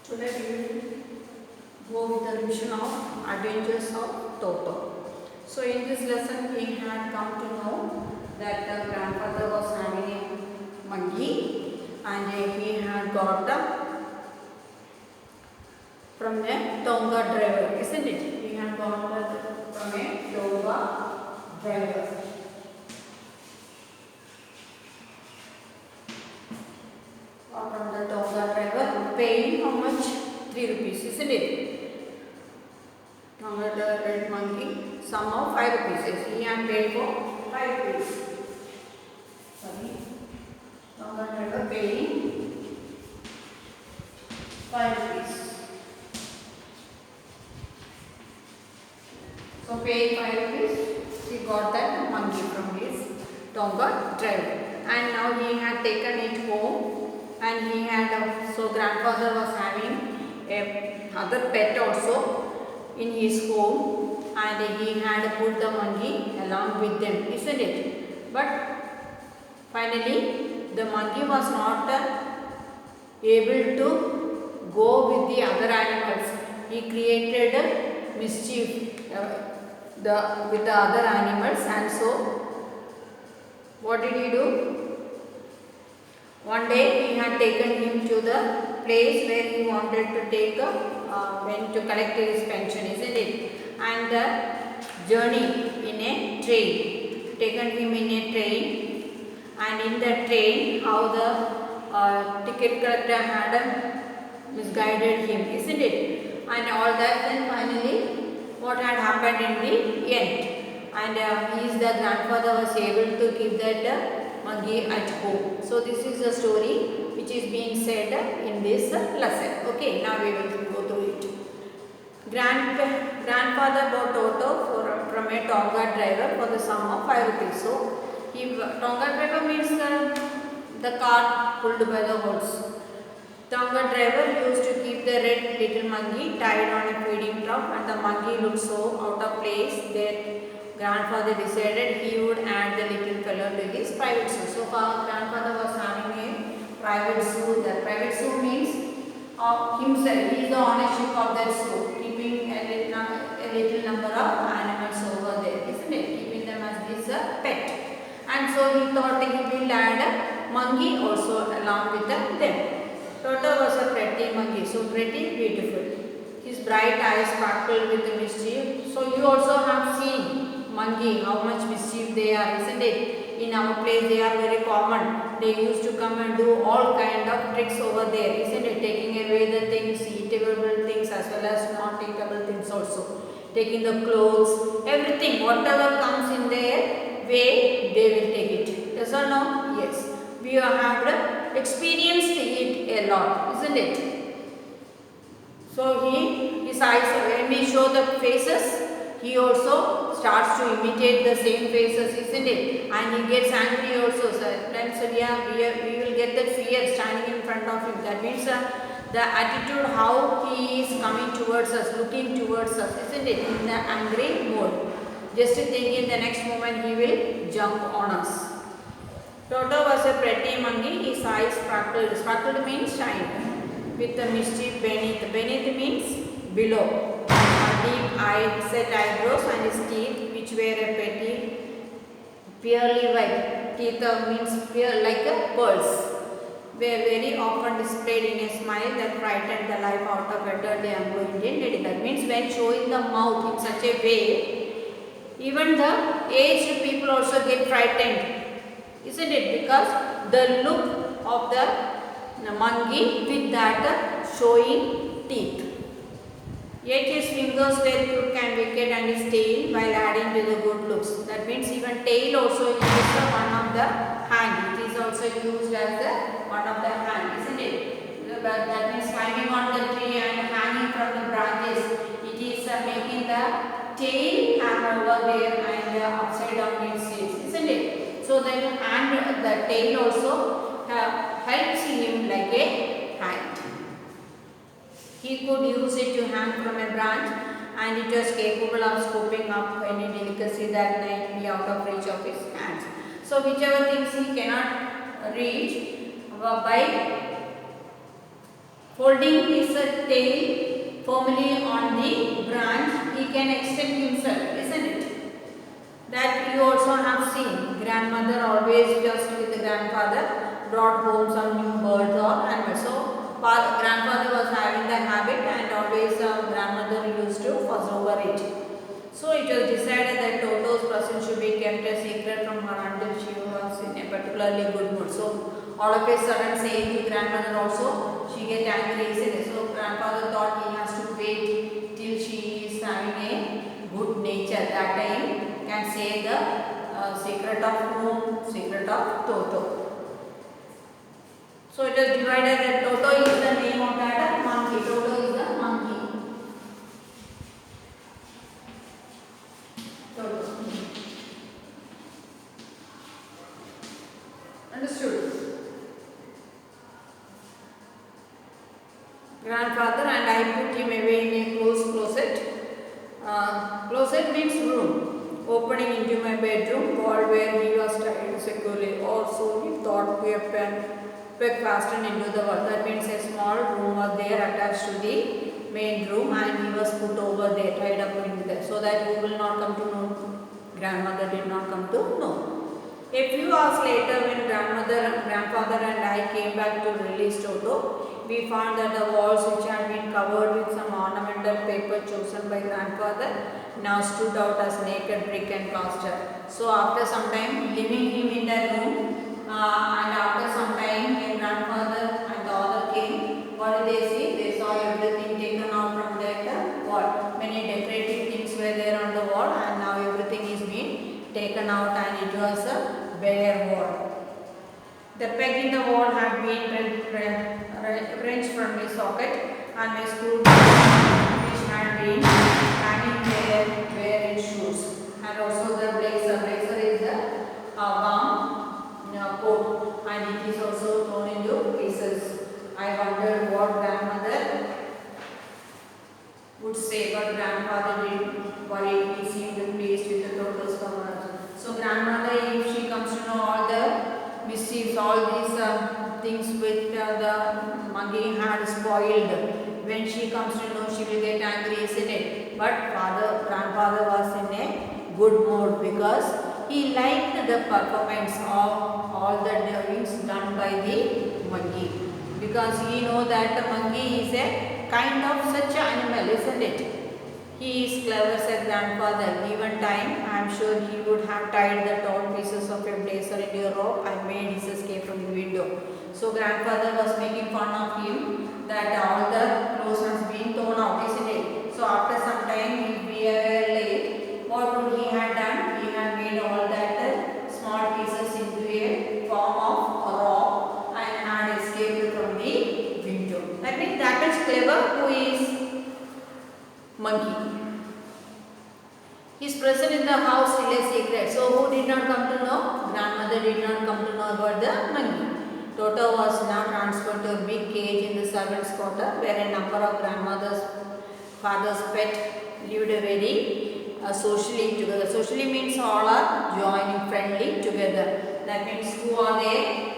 Today we will go with the revision of Adventures of Toto. So in this lesson we had come to know that the grandfather was having a monkey and he had got from a Tonga driver, isn't it? He had got from a Tonga driver. From the Tonga driver, paying how much? 3 rupees, isn't it? Tonga the red monkey, sum of 5 rupees. He had paid for 5 rupees. Sorry, Tonga driver paying 5 rupees. So paying 5 rupees, he got that monkey from his Tonga driver, and now he had taken it home. And he had so grandfather was having a other pet also in his home, and he had put the monkey along with them, isn't it? But finally the monkey was not able to go with the other animals. He created mischief with the other animals, and so what did he do? One day he had taken him to the place where he wanted to take when to collect his pension, isn't it? And the journey in a train, taken him in a train, and in the train how the ticket collector had misguided him, isn't it? And all that, then finally what had happened in the end, and he is the grandfather was able to give that monkey at home. So this is the story which is being said in this lesson. Okay, now we will go through it. Grandfather bought Toto from a Tonga driver for the sum of 5 rupees. So if Tonga driver means the cart pulled by the horse. Tonga driver used to keep the red little monkey tied on a feeding trough, and the monkey looked so out of place that grandfather decided he would add the little fellow to his private zoo. So grandfather was having a private zoo. The private zoo means himself. He is the ownership of that zoo, keeping a little number of animals over there, isn't it? Keeping them as his pet. And so he thought he will add a monkey also along with them. Toto was a pretty monkey, so pretty, beautiful. His bright eyes sparkled with mischief. So you also have seen monkey, how much mischief they are, isn't it? In our place they are very common. They used to come and do all kind of tricks over there, isn't it? Taking away the things, eatable things as well as not eatable things also. Taking the clothes, everything, whatever comes in their way, they will take it. Yes or no? Yes. We have experienced it a lot, isn't it? So his eyes, when we show the faces, he also starts to imitate the same faces, isn't it? And he gets angry also. So we will get that fear standing in front of him. That means the attitude how he is coming towards us, looking towards us, isn't it? In the angry mode. Just thinking the next moment he will jump on us. Toto was a pretty monkey. His eyes sparkled. Sparkled means shine. With the mischief beneath. Beneath means below. Deep set eyebrows, and his teeth, which were a petty, purely white. Teeth means pure like pearls. Were very often displayed in a smile that frightened the life out of a dirty Anglo-Indian lady. That means when showing the mouth in such a way, even the aged people also get frightened. Isn't it? Because the look of the monkey with that showing teeth. Yet his fingers were cute and wicked, and his tail while adding to the good looks. That means even tail also is one of the hand. It is also used as one of the hand, isn't it? That means climbing on the tree and hanging from the branches. It is making the tail hang over there and upside down it stays, isn't it? So that hand, the tail also helps him like a hand. He could use it to hang from a branch, and it was capable of scooping up any delicacy that might be out of reach of his hands. So whichever things he cannot reach by Folding his tail firmly on the branch, he can extend himself, isn't it? That you also have seen. Grandmother always just with the grandfather brought home some new birds or animals. So grandfather was having the habit and always grandmother used to fuss over it. So it was decided that Toto's presence should be kept a secret from her until she was in a particularly good mood. So all of a sudden saying to grandmother also, she get angry easily. So grandfather thought he has to wait till she is having a good nature. That time can say the secret of whom? Secret of Toto. So it is divided that Toto is the name of that monkey. Toto is the monkey. Toto. Understood? Grandfather and I put him away in a closed closet. Closet means room. Opening into my bedroom, wall where he was tied securely. Also, he thought we have peg fastened into the wall. That means a small room was there attached to the main room, and he was put over there, tied up in there, so that he will not come to know. Grandmother did not come to know. A few hours later, when grandfather and I came back to release Toto, we found that the walls, which had been covered with some ornamental paper chosen by grandfather, now stood out as naked brick and plaster. So after some time leaving him in that room, and after some time when grandfather and the other came, what did they see? They saw everything taken out from that wall. Many decorative things were there on the wall, and now everything is being taken out, and it was a bare wall. The peg in the wall had been wrenched from the socket, and my school which had been hanging there were in shoes. And also the blazer. Blazer is the warm coat, and it is also torn into pieces. I wondered what grandmother would say, but grandfather didn't worry. He seemed pleased with the Toto's commerce. So grandmother, if she comes to know all the mischiefs, all these things which the monkey had spoiled, when she comes to know, she will get angry, isn't it? But grandfather was in a good mood because he liked the performance of all the doings done by the monkey, because he know that the monkey is a kind of such animal, isn't it? He is clever, said grandfather. Given time, I am sure he would have tied the torn pieces of a blazer into a rope and made his escape from the window. So grandfather was making fun of him that all the clothes has been torn out, isn't it? So after some time, he will be late. What would he have done? He had made all that small pieces into a form of a rope and had escaped from the window. That means that is clever. Who is monkey? His presence in the house still a secret. So who did not come to know? Grandmother did not come to know about the monkey. Toto was now transferred to a big cage in the servants' quarter, where a number of grandmother's father's pet lived very socially together. Socially means all are joining friendly together. That means who are they?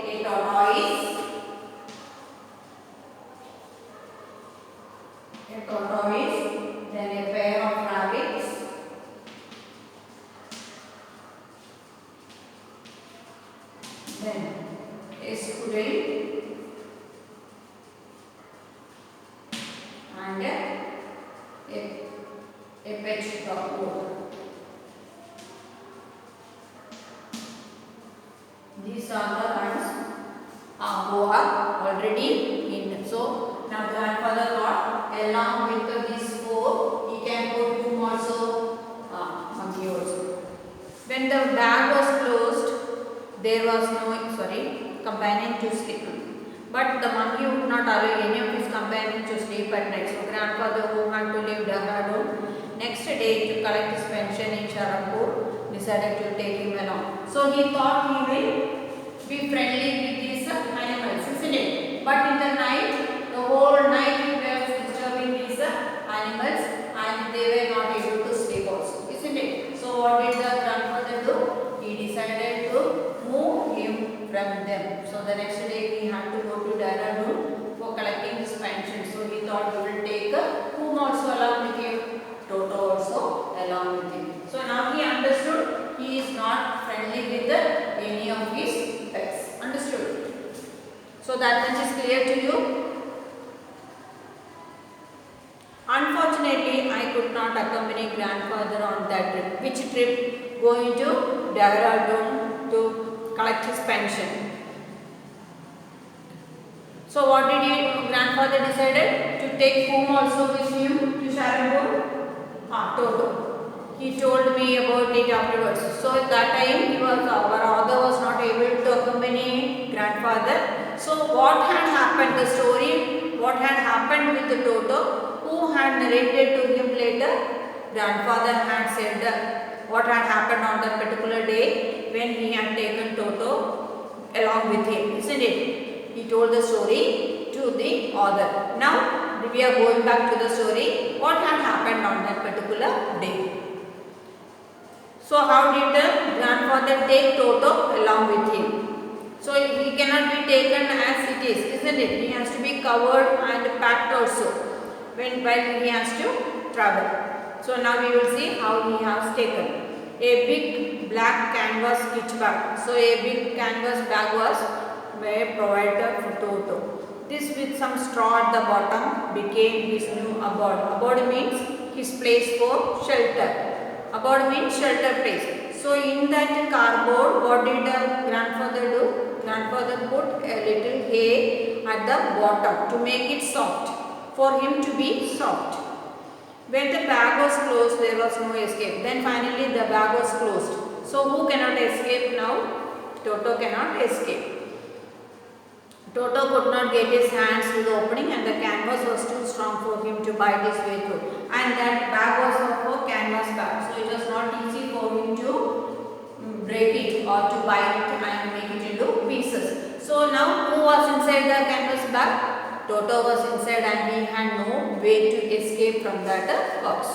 A tortoise, then a pair of rabbits, then a squirrel, and a pet dog. These are the ones who are already in. So now grandfather thought, along with these four, he can put whom also? Monkey also. When the bag was closed, there was no companion to sleep. But the monkey would not allow any of his companions to sleep at night. So grandfather, who had to leave Dehradun next day to collect his pension in Sharapur, decided to take him along. So he thought he will be friendly with these animals, isn't it? But in the night, the whole night he was disturbing these animals, and they were not able to sleep also, isn't it? So what did the grandfather do? He decided to move him from them. So the next day he had to go to Dehradun for collecting his pension. So that much is clear to you. Unfortunately, I could not accompany grandfather on that trip. Which trip? Going to Dehradun to collect his pension. So what did grandfather decided? To take whom also with him to Sharanpur? Toto. He told me about it afterwards. So at that time our father was not able to accompany grandfather. So what had happened? The story, what had happened with the Toto? Who had narrated to him later? Grandfather had said what had happened on that particular day when he had taken Toto along with him, isn't it? He told the story to the author. Now we are going back to the story. What had happened on that particular day? So how did the grandfather take Toto along with him? So he cannot be taken as it is, isn't it? He has to be covered and packed also while he has to travel. So now we will see how he has taken. A big black canvas kitch bag. So a big canvas bag was provided for Toto. This with some straw at the bottom became his new abode. Abode means his place for shelter. Abode means shelter place. So in that cardboard, what did the grandfather do? Grandfather put a little hay at the bottom to make it soft, for him to be soft. When the bag was closed, there was no escape. Then finally the bag was closed. So who cannot escape now? Toto cannot escape. Toto could not get his hands to the opening and the canvas was too strong for him to bite his way through. And that bag was of a canvas bag. So it was not easy for him to break it or to bite it and make it into pieces. So now who was inside the canvas bag? Toto was inside and he had no way to escape from that box.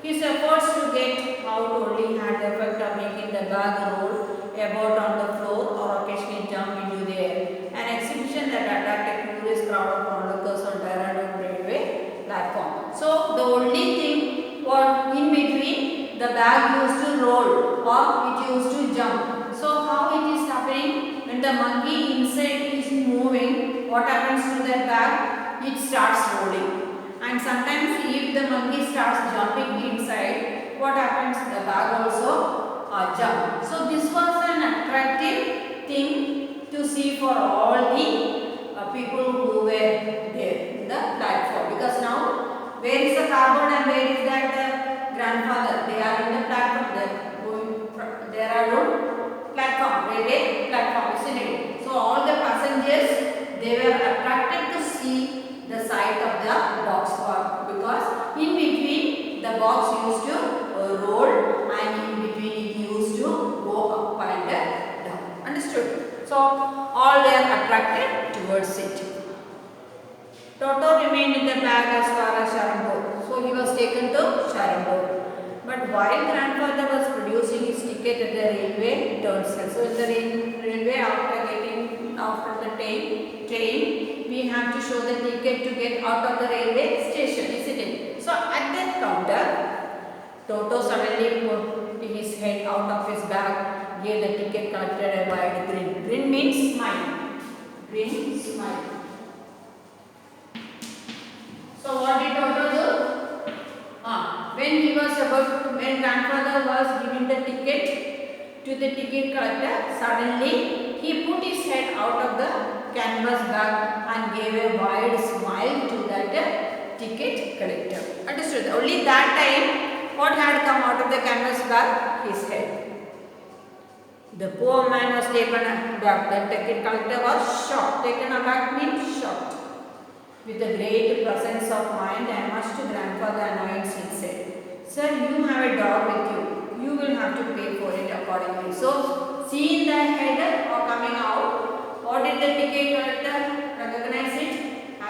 His efforts to get out only had the effect of making the bag roll about on the floor or occasionally jump into the air. An exhibition that attracted curious crowd of onlookers on Dehradun railway platform. So the only thing was in between, the bag used to roll or it used to jump. So how it is happening? When the monkey inside is moving, what happens to that bag? It starts rolling. And sometimes if the monkey starts jumping inside, what happens? The bag also jump. So this was an attractive thing to see for all the people who were there in the platform. Because now, where is the cardboard and where is that grandfather? They are in the platform. There are no platform, railway platform, isn't it? So all the passengers, they were attracted to see the side of the box because in between the box used to roll and in between it used to go up and down. Understood? So all were attracted towards it. Toto remained in the bag as far as Sharanpur. So he was taken to Sharanpur. But while grandfather was producing his ticket at the railway turnstile, so in the railway after the train, we have to show the ticket to get out of the railway station, isn't it? So at that counter, Toto suddenly put his head out of his bag, gave the ticket collector a wide grin. Grin means smile. Grin, smile. So what did Toto do? When grandfather was giving the ticket to the ticket collector, suddenly he put his head out of the canvas bag and gave a wide smile to that ticket collector. Understood? Only that time, what had come out of the canvas bag? His head. The poor man was taken aback. The ticket collector was shocked. Taken aback means shocked. With a great presence of mind, and much to grandfather annoyance, he said, "Sir, you have a dog with you. You will have to pay for it accordingly." So, seeing the head or coming out, what did the ticket collector recognize it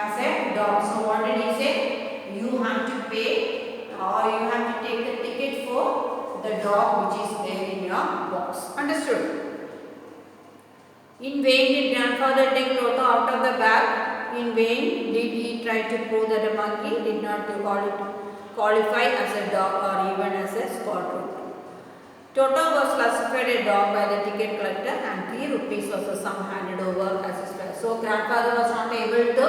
as a dog? So, what did he say? You have to pay or you have to take the ticket for the dog which is there in your box. Understood? In vain did grandfather take Toto out of the bag. In vain did he try to prove that a monkey did not qualify as a dog or even as a squadron. Toto was classified a dog by the ticket collector and 3 rupees was the sum handed over as his prize. So grandfather was not able to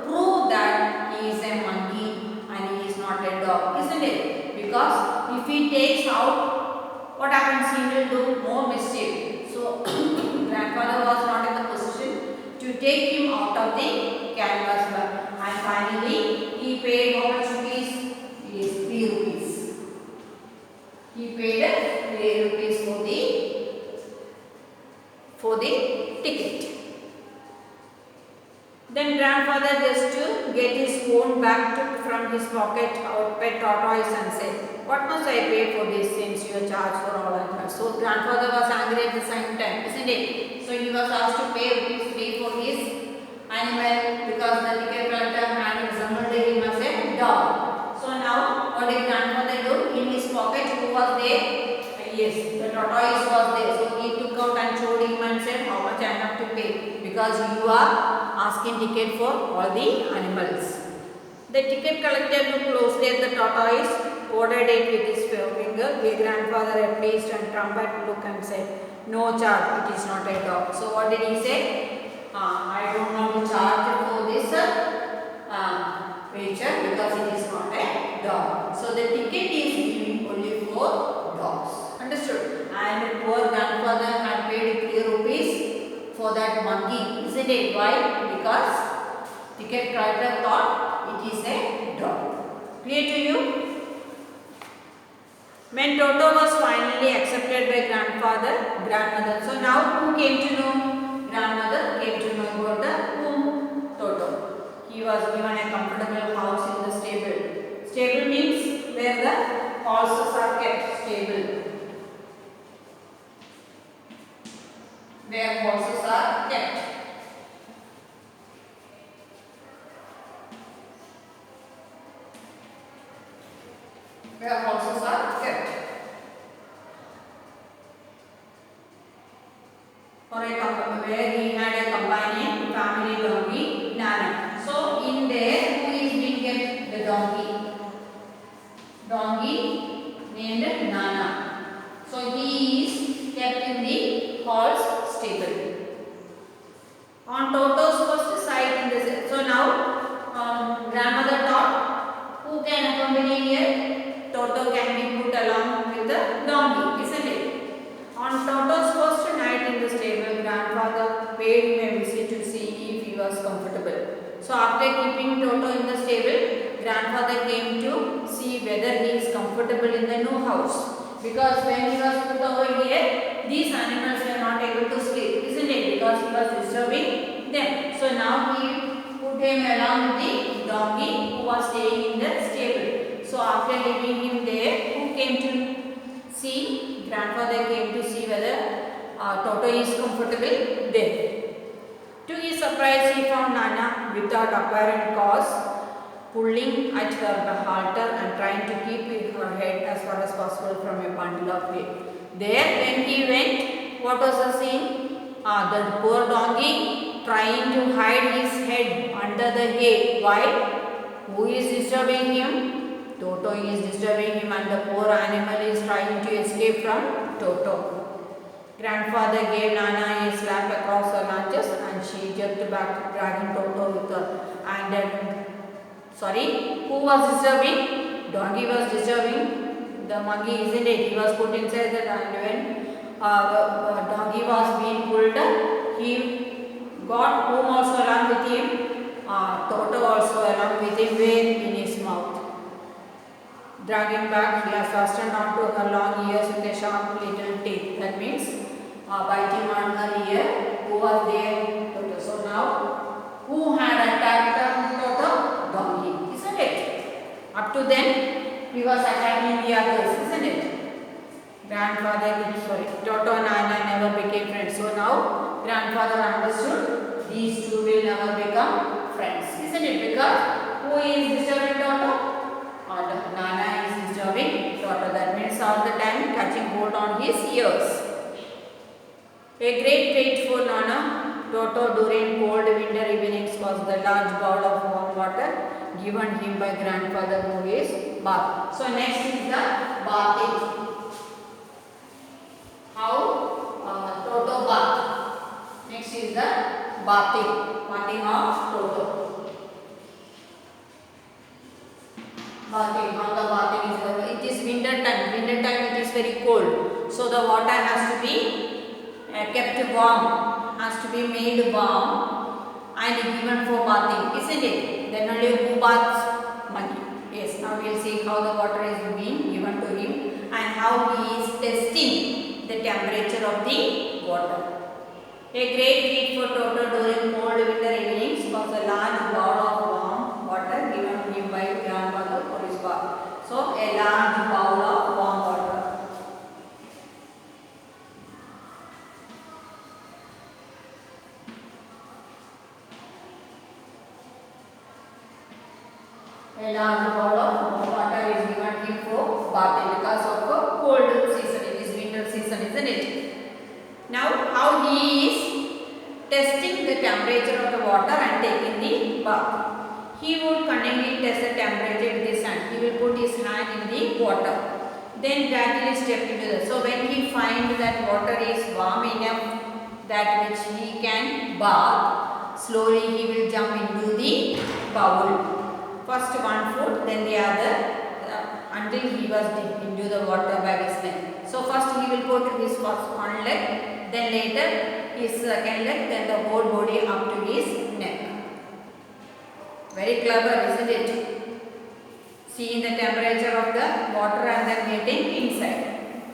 prove that he is a monkey and he is not a dog, isn't it? Because if he takes out, what happens? He will do more mischief. So grandfather was not in the position to take him out of the canvas bag. And finally, he paid how much rupees? It is 3 rupees. He paid 3 rupees for the ticket. Then grandfather just to get his phone back took from his pocket out pet tortoise and said, "What must I pay for this since you are charged for all animals?" So grandfather was angry at the same time, isn't it? So he was asked to pay rupees 3 for his animal because the ticket collector had examined him as a dog. So now what did grandfather do? In his pocket who was there? Yes, the tortoise was there. So he took out and showed him and said, "How much I have to pay? Because you are asking ticket for all the animals." The ticket collector looked closely at the tortoise, ordered it with his finger, gave grandfather a pleased and trumpet look and said, "No charge, it is not a dog." So what did he say? I don't want to charge for this creature because it is not a dog. So the ticket is giving only for dogs. Understood? And poor grandfather had paid 3 rupees for that monkey, isn't it? Why? Because ticket collector thought it is a dog. Clear to you? When Toto was finally accepted by grandmother. So now who came to know? Grandmother came to know about the whom? Toto. He was given a comfortable house in the stable. Stable means where the horses are kept. Stable. Where horses are kept. Where horses are kept. Where he had a companion family donkey, Nana. So in there, who is being kept? The donkey. Donkey named Nana. So he is kept in the horse stable. On Toto's first sight in this. So now grandmother thought, who can accompany here? Toto can be put along with the donkey, isn't it? On Toto's first night in the stable, grandfather paid him a visit to see if he was comfortable. So after keeping Toto in the stable, grandfather came to see whether he is comfortable in the new house. Because when he was put over here, these animals were not able to sleep, isn't it? Because he was disturbing them. So now he put him along with the donkey who was staying in the stable. So after leaving him there, who came to see? Grandfather came to see whether Toto is comfortable there. To his surprise, he found Nana without apparent cause, pulling at her halter and trying to keep her head as far as possible from a bundle of hay. There, when he went, what was the scene? The poor donkey trying to hide his head under the hay. Why? Who is disturbing him? Toto is disturbing him and the poor animal is trying to escape from Toto. Grandfather gave Nana a slap across her lunches and she jerked back, dragging Toto with her. And who was disturbing? Donkey was disturbing the monkey, isn't it? He was put inside the and when donkey was being pulled, he got whom also along with him? Toto also along with him, where in his mouth. Dragging back, he has fastened onto her long ears with a sharp little teeth. That means biting on her ear. Who was there? Toto. So now, who had attacked Toto? Donkey, isn't it? Up to then, he was attacking the others, isn't it? Toto and Nana never became friends. So now, grandfather understood these two will never become friends, isn't it? Because who is disturbing Toto? Nana is disturbing Toto. That means all the time catching hold on his ears. A great treat for Nana Toto during cold winter evenings was the large bowl of warm water given him by grandfather who is bath. So next is the bathing. how Toto bath. Next is the bathing of Toto. Bathing, how the bathing is done. It is winter time. Winter time it is very cold. So the water has to be kept warm, has to be made warm and given for bathing, isn't it? Then only who baths? Money. Yes, now we will see how the water is being given to him and how he is testing the temperature of the water. A great treat for Toto during cold winter evenings was a large bowl of warm water given him by grandmother for his bath. So, a large bowl of warm water. A large bowl of warm water is given him for bathing because of the cold season. It is winter season, isn't it? Now, how he is testing the temperature of the water and taking the bath. He would cunningly test the temperature with his hand. He will put his hand in the water. Then gradually step into the. So when he finds that water is warm enough that which he can bath, slowly he will jump into the bowl. First one foot, then the other, until he was deep into the water by his neck. So first he will put his first one leg, then later his second leg, then the whole body up to his neck. Very clever, isn't it? Seeing the temperature of the water and then getting inside.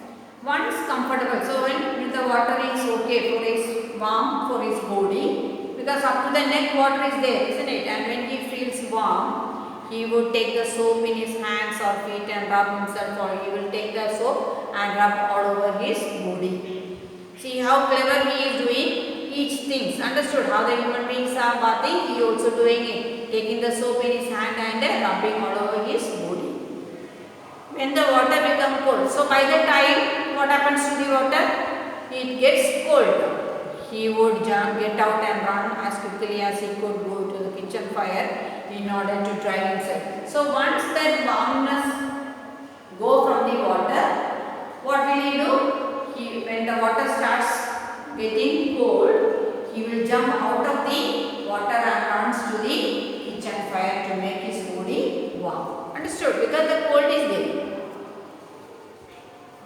Once comfortable, so when the water is okay for his warm for his body, because up to the neck water is there, isn't it? And when he feels warm, he would take the soap in his hands or feet and rub himself, or he will take the soap and rub all over his body. See how clever he is doing each things. Understood how the human beings are bathing? He also doing it. Taking the soap in his hand and rubbing all over his body. When the water becomes cold. So by the time what happens to the water? It gets cold. He would get out and run as quickly as he could go to the kitchen fire in order to dry himself. So once that warmness go from the water, what will he do? When the water starts getting cold, he will jump out of the water and runs to the kitchen fire to make his body warm. Understood? Because the cold is there.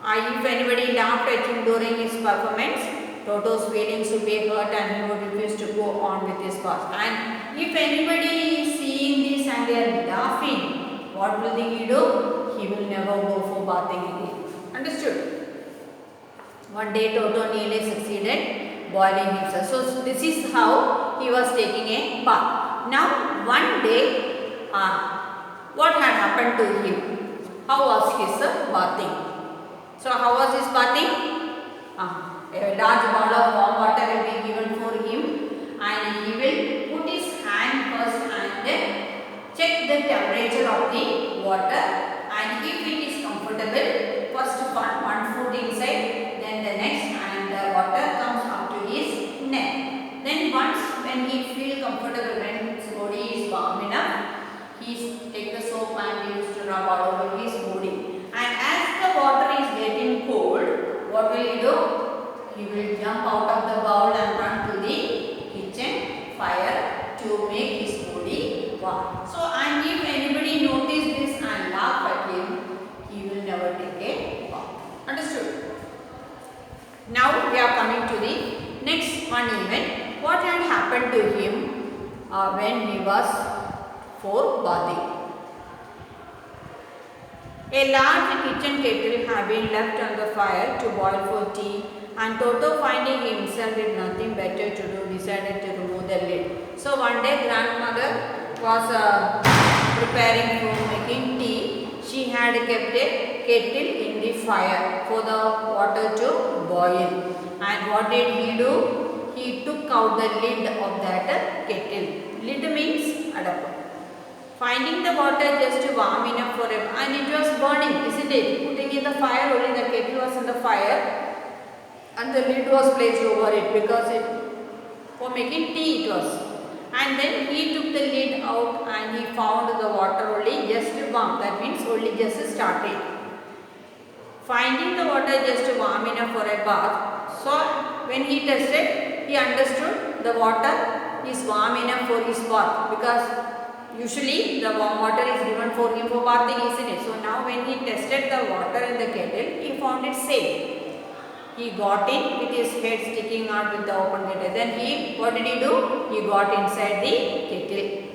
If anybody laughed at him during his performance, Toto's feelings would be hurt and he would refuse to go on with his bath. And if anybody is seeing this and they are laughing, what will he do? He will never go for bathing again. Understood? One day Toto nearly succeeded boiling himself. So this is how he was taking a bath. Now one day, what had happened to him? How was his bathing? So how was his bathing? A large bowl of warm water will be given for him and he will put his hand first and check the temperature of the water, and if it is comfortable, first one foot inside, then the next, and the water comes up to his neck. Then once when he feel comfortable, when his body is warm enough, he take the soap and he used to rub all over his body. And as the water is getting cold, what will he do? He will jump out of the bowl and run to the kitchen fire to make his body warm. So, and if anybody notice this and laugh at him, he will never take a bath. Understood? Now we are coming to the next one event. What had happened to him when he was for bathing? A large kitchen kettle had been left on the fire to boil for tea, and Toto, finding himself with nothing better to do, decided to remove the lid. So one day grandmother was preparing for making tea. She had kept a kettle in the fire for the water to boil. And what did he do? He took out the lid of that kettle. Lid means adapter. Finding the water just warm enough for him, and it was burning, isn't it? Putting in the fire, only the kettle was in the fire and the lid was placed over it because for making tea it was. And then he took the lid out and he found the water only just warm, that means only just started. Finding the water just warm enough for a bath, so when he tested, he understood the water is warm enough for his bath, because usually the warm water is given for him for bathing, isn't it? So now when he tested the water in the kettle, he found it safe. He got in with his head sticking out with the open kettle. Then what did he do? He got inside the kettle.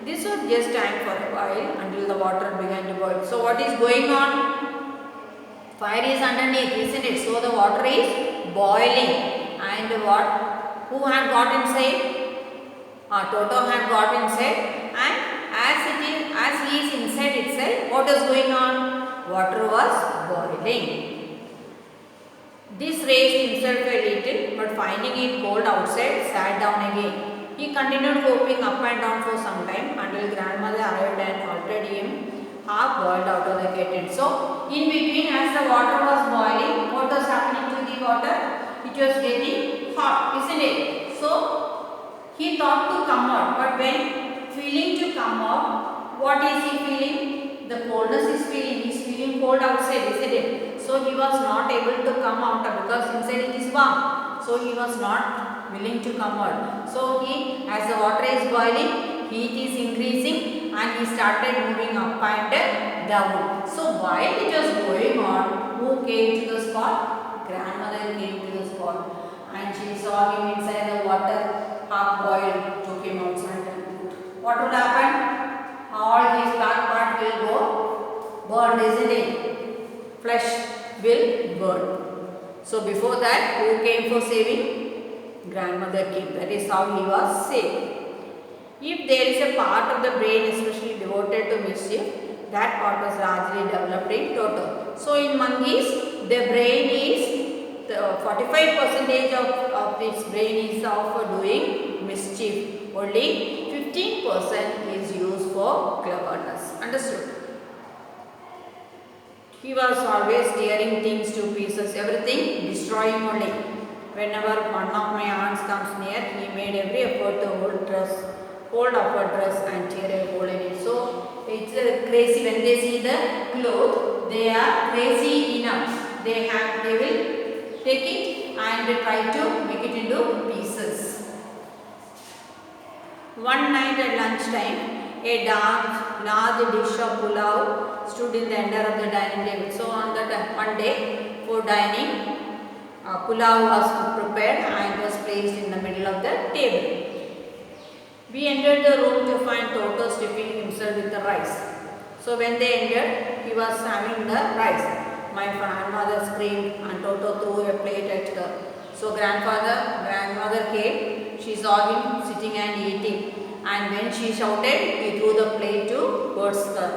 This was just time for a while until the water began to boil. So what is going on? Fire is underneath, isn't it? So the water is boiling. And what? Who had got inside? Toto had got inside. And as he is inside itself, what is going on? Water was boiling. This raised himself a little, but finding it cold outside, sat down again. He continued hopping up and down for some time until grandmother arrived and halted him, half boiled out of the kettle. So, in between, as the water was boiling, what was happening to the water? It was getting hot, isn't it? So, he thought to come out, but when feeling to come out, what is he feeling? The coldness is feeling. He is feeling cold outside, isn't it? So he was not able to come out because inside it is warm. So he was not willing to come out. So as the water is boiling, heat is increasing and he started moving up and down. So while it was going on, who came to the spot? Grandmother came to the spot and she saw him inside the water, half boiled, took him outside and put. What would happen? All his back part will go burned, isn't it? Flesh will burn. So before that, who came for saving? Grandmother came. That is how he was saved. If there is a part of the brain especially devoted to mischief, that part was largely developed in Toto. So in monkeys, the brain is, 45% of its brain is of doing mischief. Only 15% is used for cleverness. Understood? He was always tearing things to pieces, everything destroying only. Whenever one of my aunts comes near, he made every effort to hold up her dress and tear a hole in it. So it's crazy. When they see the cloth, they are crazy enough. They will take it and try to make it into pieces. One night at lunchtime, a large dish of pulao stood in the center of the dining table. So on that one day for dining, pulao was prepared and was placed in the middle of the table. We entered the room to find Toto steeping himself with the rice. So when they entered, he was having the rice. My grandmother screamed and Toto threw a plate at her. So grandmother came, she saw him sitting and eating. And when she shouted, he threw the plate towards her.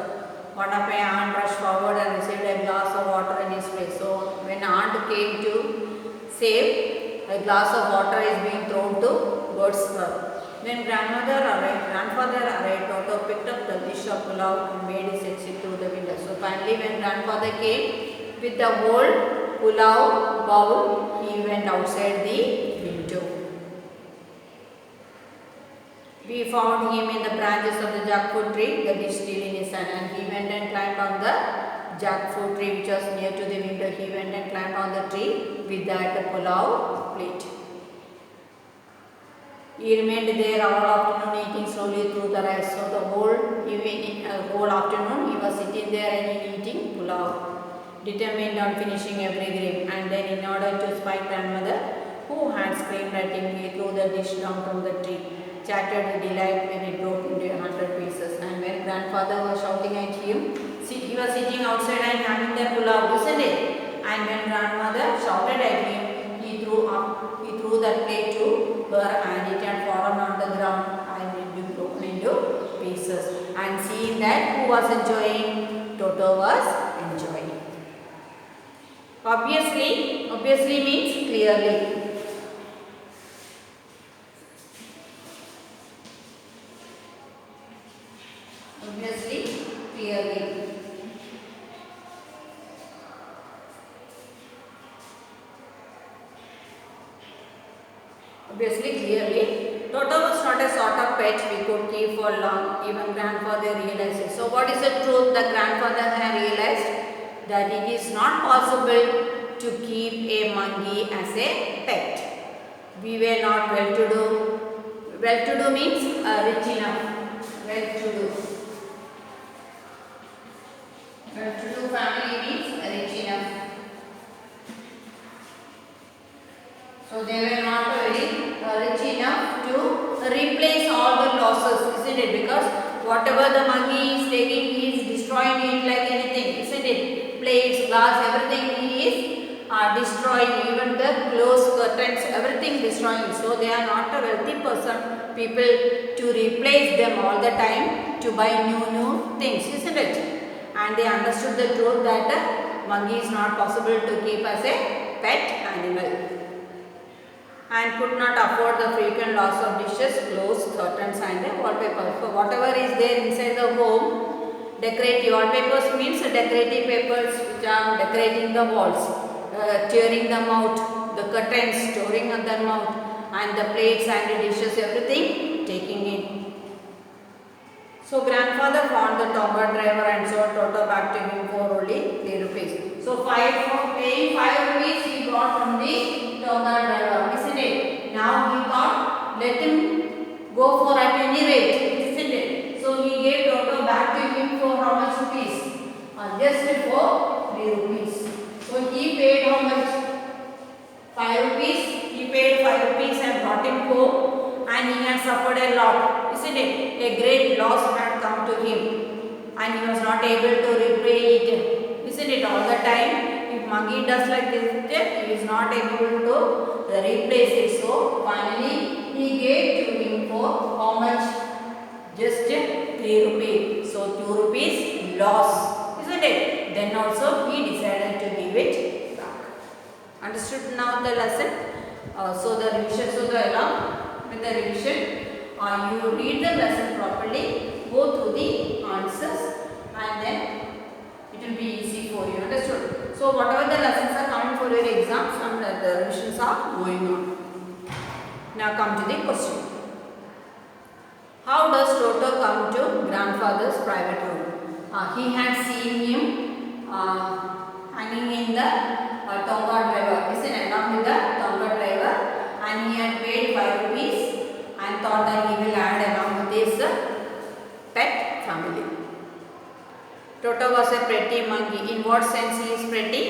One of my aunt rushed forward and received a glass of water in his face. So when aunt came to save, a glass of water is being thrown towards her. When grandfather arrived, Toto picked up the dish of pulao and made his exit through the window. So finally when grandfather came with the whole pulao bowl, he went outside the window. We found him in the branches of the jackfruit tree, the dish still in his hand, and he went and climbed on the jackfruit tree which was near to the window. He went and climbed on the tree with that pulao plate. He remained there all afternoon eating slowly through the rice. So the whole afternoon he was sitting there and eating pulao, determined on finishing every grain. And then in order to spite grandmother, who had screamed at him, he threw the dish down from the tree, chattered with delight when it broke into 100 pieces. And when grandfather was shouting at him, he was sitting outside and having the pulao, isn't it? And when grandmother shouted at him, he threw that plate to her and it had fallen on the ground and it had broken into pieces. And seeing that, who was enjoying? Toto was enjoying. Obviously means clearly. Obviously, clearly. Obviously, clearly. Toto was not a sort of pet we could keep for long. Even grandfather realized it. So, what is the truth the grandfather had realized? that it is not possible to keep a monkey as a pet. We were not well-to-do. Well-to-do means rich enough. Well-to-do. Well-to-do family means rich enough. So they were not very rich enough to replace all the losses, isn't it? Because whatever the monkey is taking, he is destroying it like anything, isn't it? Plates, glass, everything he is destroying, even the clothes, curtains, everything destroying. So they are not a wealthy person, people to replace them all the time to buy new things, isn't it? And they understood the truth that monkey is not possible to keep as a pet animal, and could not afford the frequent loss of dishes, clothes, curtains and wallpaper. So whatever is there inside the home, decorative wallpapers means decorative papers which are decorating the walls, tearing them out, the curtains, tearing them out, and the plates and the dishes, everything taking in. So grandfather found the Tonga driver and sold Toto back to him for only 3 rupees. So paying 5 rupees he got from the Tonga driver, isn't it? Now he thought, let him go for at any rate, isn't it? So he gave Toto back to him for how much rupees? Just for 3 rupees. So he paid how much? 5 rupees. He paid 5 rupees and brought him home, and he had suffered a lot, isn't it? A great loss had come to him, and he was not able to repay it, isn't it? All the time, if monkey does like this, he is not able to replace it. So finally he gave to him for how much? Just 3 rupees. So 2 rupees loss, isn't it? Then also he decided to give it back. Understood now the lesson? So the revision, along with the revision, you read the lesson properly, go through the answers, and then it will be easy for you. Understood? So whatever the lessons are coming for your exams, and the revisions are going on. Now come to the question. How does Toto come to grandfather's private room? He had seen him hanging in the Tonga driver, isn't it? Along with the Tonga driver, and he had paid 5 rupees and thought that he will add along with his pet family. Toto was a pretty monkey. In what sense he is pretty?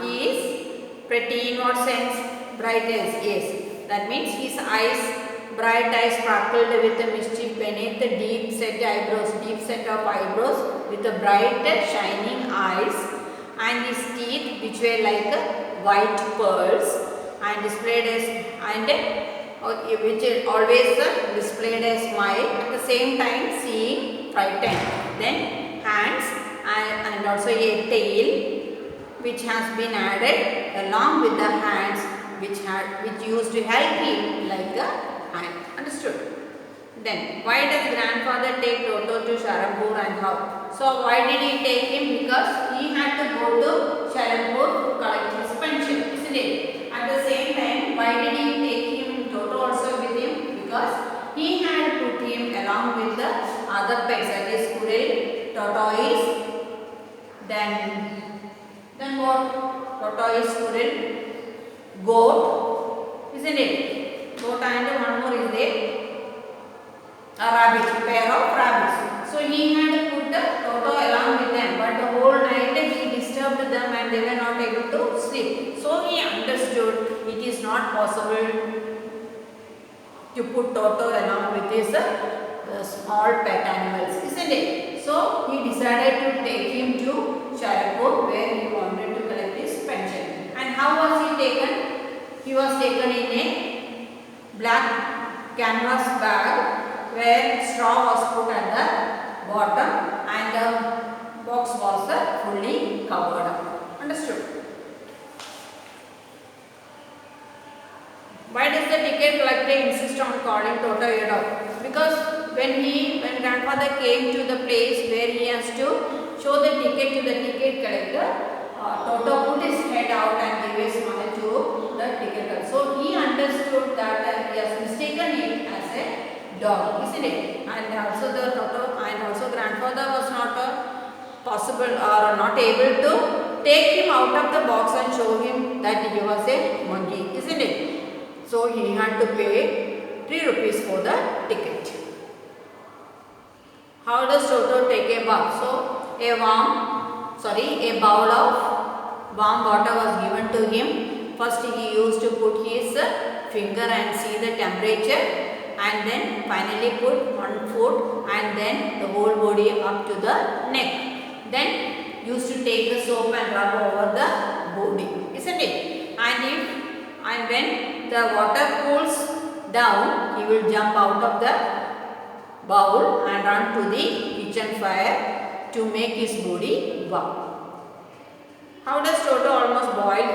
He is pretty in what sense? Bright eyes, yes. That means his eyes, bright eyes sparkled with a mischief beneath the deep set of eyebrows with the bright shining eyes, and his teeth which were like white pearls and displayed as which always displayed a smile, at the same time seeing frightened. Then hands and also a tail which has been added along with the hands which used to help him like a hand. Understood? Then why does grandfather take Toto to Sharampur and how? So why did he take him? Because he had to go to Sharampur to collect his pension, isn't it? At the same time, why did he take him Toto also with him? Because he had put him along with the other pets, that is squirrel, tortoise, then what? Tortoise, squirrel, goat, isn't it? Goat and one more is there, a rabbit, pair of rabbits. So he had put the Toto along with them, but the whole night he disturbed them and they were not able to sleep. So he understood it is not possible to put Toto along with his small pet animals, isn't it? So he decided to take him to Sharampur where he wanted to collect his pension. And how was he taken? He was taken in a black canvas bag where straw was put at the bottom and the box was fully covered up. Understood? Why does the ticket collector insist on calling Toto a dog? Because when grandfather came to the place where he has to show the ticket to the ticket collector, Toto put his head out and gave a smile to the ticket collector. So he understood that he has mistaken it as a dog, isn't it? And also the Toto and also grandfather was not possible or not able to take him out of the box and show him that he was a monkey, isn't it? So he had to pay 3 rupees for the ticket. How does Toto take a bath? So a bowl of warm water was given to him. First he used to put his finger and see the temperature, and then finally put one foot and then the whole body up to the neck. Then used to take the soap and rub over the body, isn't it? And when the water cools down, he will jump out of the bowl and run to the kitchen fire to make his body warm. How does Toto almost boil?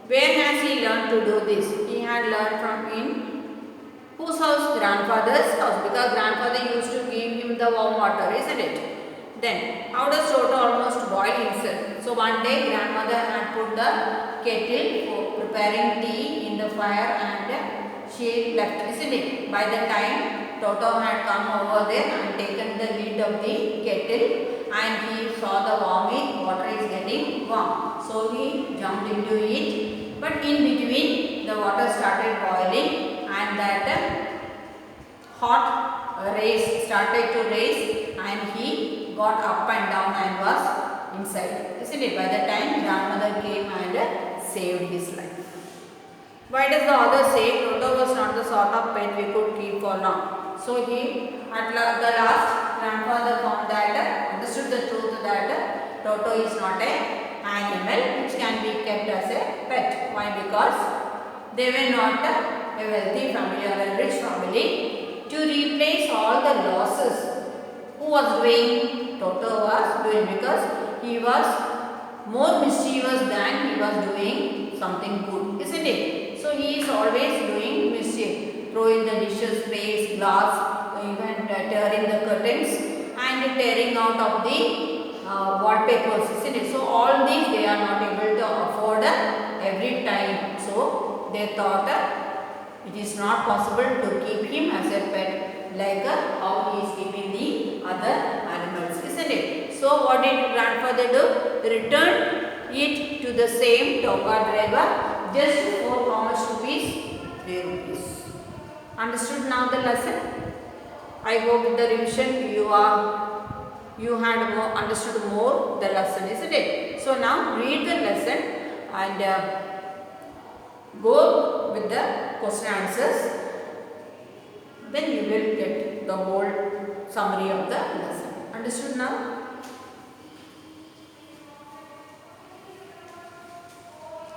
Where has he learned to do this? He had learned from in whose house? Grandfather's house, because grandfather used to give him the warm water, isn't it? Then, how does Toto almost boil himself? So one day grandmother had put the kettle for preparing tea in the fire and she left, isn't it? By the time Toto had come over there and taken the lid of the kettle and he saw the water is getting warm. So he jumped into it, but in between the water started boiling and that hot rays started to raise and he got up and down and was inside, isn't it? By the time grandmother came and saved his life. Why does the author say Toto was not the sort of pet we could keep for long? So he, at the last, grandfather found that, understood the truth that Toto is not an animal which can be kept as a pet. Why? Because they were not a wealthy family or a rich family. To replace all the losses, who was doing? Toto was doing, because he was more mischievous than he was doing something good, isn't it? So he is always doing mischief, throwing the dishes, plates, glass, even tearing the curtains and tearing out of the wallpapers, isn't it? So all these they are not able to afford every time. So they thought it is not possible to keep him as a pet like how he is keeping the other animals, isn't it? So what did grandfather do? Return it to the same Tonga driver just for how much rupees? 3 rupees. Understood now the lesson? I hope with the revision you had understood more the lesson, isn't it? So now read the lesson and go with the question answers. Then you will get the whole summary of the lesson. Understood now?